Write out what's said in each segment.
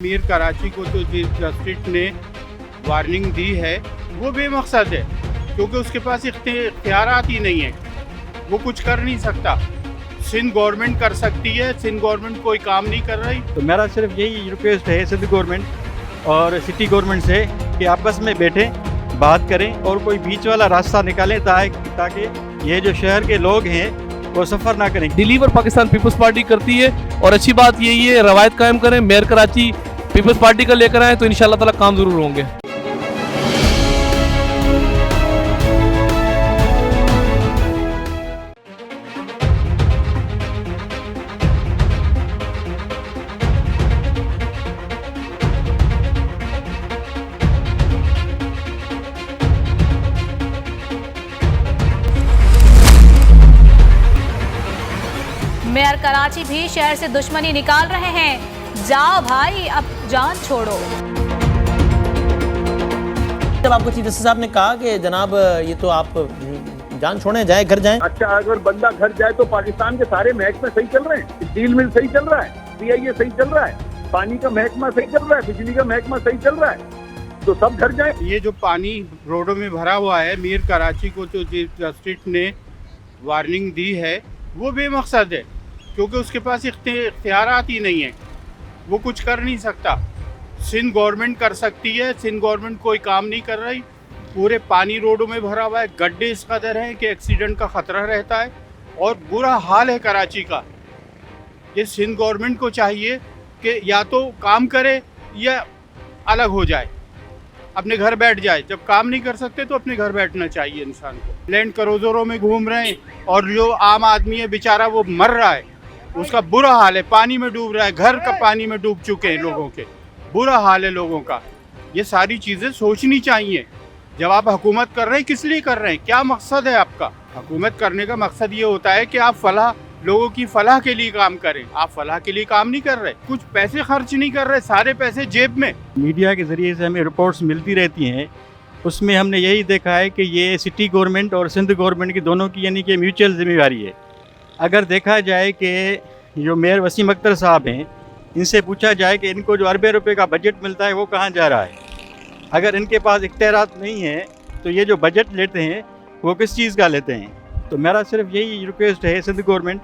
मीर कराची को तो chief justice ने वार्निंग दी है, वो बेमकसद है क्योंकि उसके पास इख्तियारात ही नहीं है, वो कुछ कर नहीं सकता। सिंध गवर्नमेंट कर सकती है, सिंध गवर्नमेंट कोई काम नहीं कर रही। तो मेरा सिर्फ यही रिक्वेस्ट है सिंध गवर्नमेंट और सिटी गवर्नमेंट से कि आपस में बैठें, बात करें और कोई बीच वाला रास्ता निकालें ताकि ये जो शहर के लोग हैं वो सफ़र ना करें। डिलीवर पाकिस्तान पीपल्स पार्टी करती है और अच्छी बात यही है, रवायत कायम करें, मेयर कराची पीपल्स पार्टी का लेकर आए तो इंशाल्लाह ताला काम जरूर होंगे। मेयर कराची भी शहर से दुश्मनी निकाल रहे हैं। जाओ भाई, अब जान छोड़ो। जब आपको चीफ जस्टिस साहब ने कहा कि जनाब ये तो आप जान छोड़ें, जाए घर जाएं। अच्छा, अगर बंदा घर जाए तो पाकिस्तान के सारे महकमे सही चल रहे हैं, स्टील मिल सही चल रहा है, CIA सही चल रहा है, पानी का महकमा सही चल रहा है, बिजली का महकमा सही चल रहा है, तो सब घर जाए। ये जो पानी रोडों में भरा हुआ है, मीर कराची को तो चीफ जस्टिस ने वार्निंग दी है, वो बेमकसद है क्योंकि उसके पास इख्तियारात ही नहीं है, वो कुछ कर नहीं सकता। सिंध गवर्नमेंट कर सकती है, सिंध गवर्नमेंट कोई काम नहीं कर रही। पूरे पानी रोडों में भरा हुआ है, गड्ढे इस कदर हैं कि एक्सीडेंट का ख़तरा रहता है और बुरा हाल है कराची का। ये सिंध गवर्नमेंट को चाहिए कि या तो काम करे या अलग हो जाए, अपने घर बैठ जाए। जब काम नहीं कर सकते तो अपने घर बैठना चाहिए इंसान को। लैंड क्रूजरों में घूम रहे हैं और जो आम आदमी है बेचारा वो मर रहा है, उसका बुरा हाल है, पानी में डूब रहा है, घर का पानी में डूब चुके हैं लोगों के, बुरा हाल है लोगों का। ये सारी चीज़ें सोचनी चाहिए। जब आप हुकूमत कर रहे हैं, किस लिए कर रहे हैं, क्या मकसद है आपका? हुकूमत करने का मकसद ये होता है कि आप फलाह लोगों की फलाह के लिए काम करें। आप फलाह के लिए काम नहीं कर रहे, कुछ पैसे खर्च नहीं कर रहे, सारे पैसे जेब में। मीडिया के ज़रिए से हमें रिपोर्ट्स मिलती रहती हैं, उसमें हमने यही देखा है कि ये सिटी गवर्नमेंट और सिंध गवर्नमेंट की दोनों की यानी कि म्यूचुअल जिम्मेवारी है। अगर देखा जाए कि जो मेयर वसीम अख्तर साहब हैं, इनसे पूछा जाए कि इनको जो अरबे रुपए का बजट मिलता है वो कहाँ जा रहा है। अगर इनके पास इख्तियारात नहीं है तो ये जो बजट लेते हैं वो किस चीज़ का लेते हैं। तो मेरा सिर्फ यही रिक्वेस्ट है सिंध गवर्नमेंट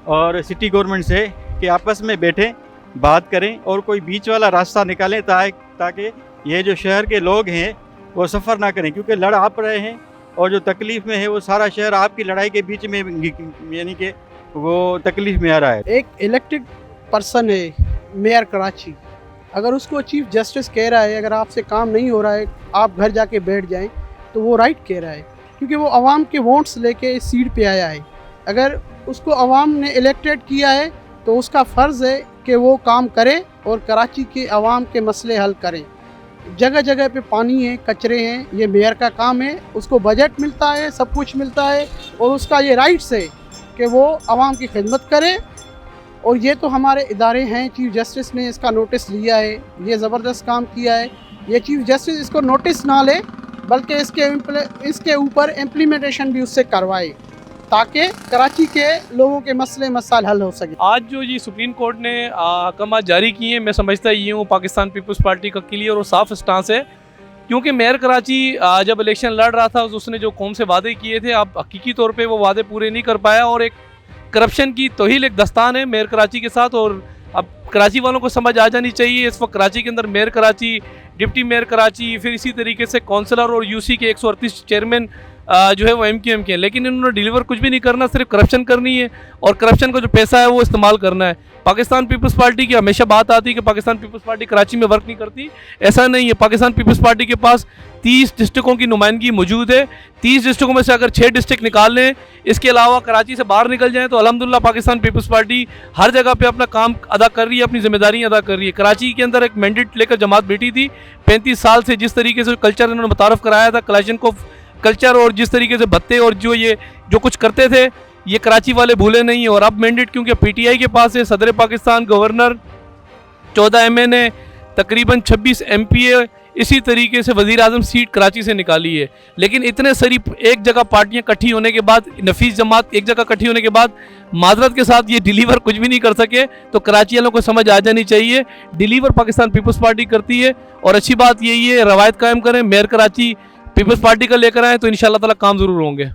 और सिटी गवर्नमेंट से कि आपस में बैठें, बात करें और कोई बीच वाला रास्ता निकालें ताकि ये जो शहर के लोग हैं वो सफ़र ना करें, क्योंकि लड़ आप रहे हैं और जो तकलीफ़ में है वो सारा शहर आपकी लड़ाई के बीच में यानी कि वो तकलीफ़ में आ रहा है। एक इलेक्टेड पर्सन है मेयर कराची, अगर उसको चीफ जस्टिस कह रहा है अगर आपसे काम नहीं हो रहा है आप घर जाके बैठ जाएं, तो वो राइट कह रहा है, क्योंकि वो आवाम के वोट्स लेके इस सीट पे आया है। अगर उसको आवाम ने इलेक्टेड किया है तो उसका फ़र्ज़ है कि वो काम करे और कराची के आवाम के मसले हल करे। जगह जगह पे पानी है, कचरे हैं, ये मेयर का काम है, उसको बजट मिलता है, सब कुछ मिलता है और उसका ये राइट्स है कि वो आवाम की खिदमत करे। और ये तो हमारे इदारे हैं, चीफ जस्टिस ने इसका नोटिस लिया है, ये ज़बरदस्त काम किया है। ये चीफ जस्टिस इसको नोटिस ना ले बल्कि इसके ऊपर इम्प्लीमेंटेशन भी उससे करवाए ताकि कराची के लोगों के मसले मसाइल हल हो सके। आज जो ये सुप्रीम कोर्ट ने अहकाम जारी किए हैं, मैं समझता ये हूँ पाकिस्तान पीपल्स पार्टी का क्लियर और साफ स्टांस है, क्योंकि मेयर कराची जब इलेक्शन लड़ रहा था उसने जो कौम से वादे किए थे, अब हकीकी तौर पे वो वादे पूरे नहीं कर पाया और एक करप्शन की तौहील एक दस्तान है मेयर कराची के साथ। और अब कराची वालों को समझ आ जानी चाहिए, इस वक्त कराची के अंदर mayor Karachi, deputy mayor Karachi, फिर इसी तरीके से काउंसलर और UC के 138 चेयरमैन जो है वो MQM के हैं, लेकिन इन्होंने डिलीवर कुछ भी नहीं करना, सिर्फ करप्शन करनी है और करप्शन का जो पैसा है वो इस्तेमाल करना है। पाकिस्तान पीपल्स पार्टी की हमेशा बात आती है कि पाकिस्तान पीपल्स पार्टी कराची में वर्क नहीं करती, ऐसा नहीं है। पाकिस्तान पीपल्स पार्टी के पास 30 डिस्ट्रिक्टों की नुमाइंदगी मौजूद है। 30 डिस्ट्रिक्टों में से अगर 6 डिस्ट्रिक्ट निकाल लें, इसके अलावा कराची से बाहर निकल जाएँ, तो अल्हम्दुलिल्लाह पाकिस्तान पीपल्स पार्टी हर जगह पर अपना काम अदा कर रही है, अपनी जिम्मेदारियाँ अदा कर रही है। कराची के अंदर एक मैंडेट लेकर जमात बैठी थी, 35 साल से जिस तरीके से कल्चर इन्होंने मुतारफ़ कराया था, कलाशनकोव कल्चर, और जिस तरीके से भत्ते और जो कुछ करते थे, ये कराची वाले भूले नहीं हैं। और अब मैंडेट क्योंकि PTI के पास है, सदर पाकिस्तान, गवर्नर, 14 MNA, तकरीबन 26 MPA, इसी तरीके से वज़ीर आज़म सीट कराची से निकाली है। लेकिन इतने सारी एक जगह पार्टियां इकट्ठी होने के बाद, नफीस जमात एक जगह इकट्ठी होने के बाद माजरत के साथ ये डिलीवर कुछ भी नहीं कर सके, तो कराची वालों को समझ आ जानी चाहिए डिलीवर पाकिस्तान पीपल्स पार्टी करती है। और अच्छी बात यही है, रवायत कायम करें, मेयर कराची पीपल्स पार्टी का लेकर आए तो इंशाअल्लाह ताला काम ज़रूर होंगे।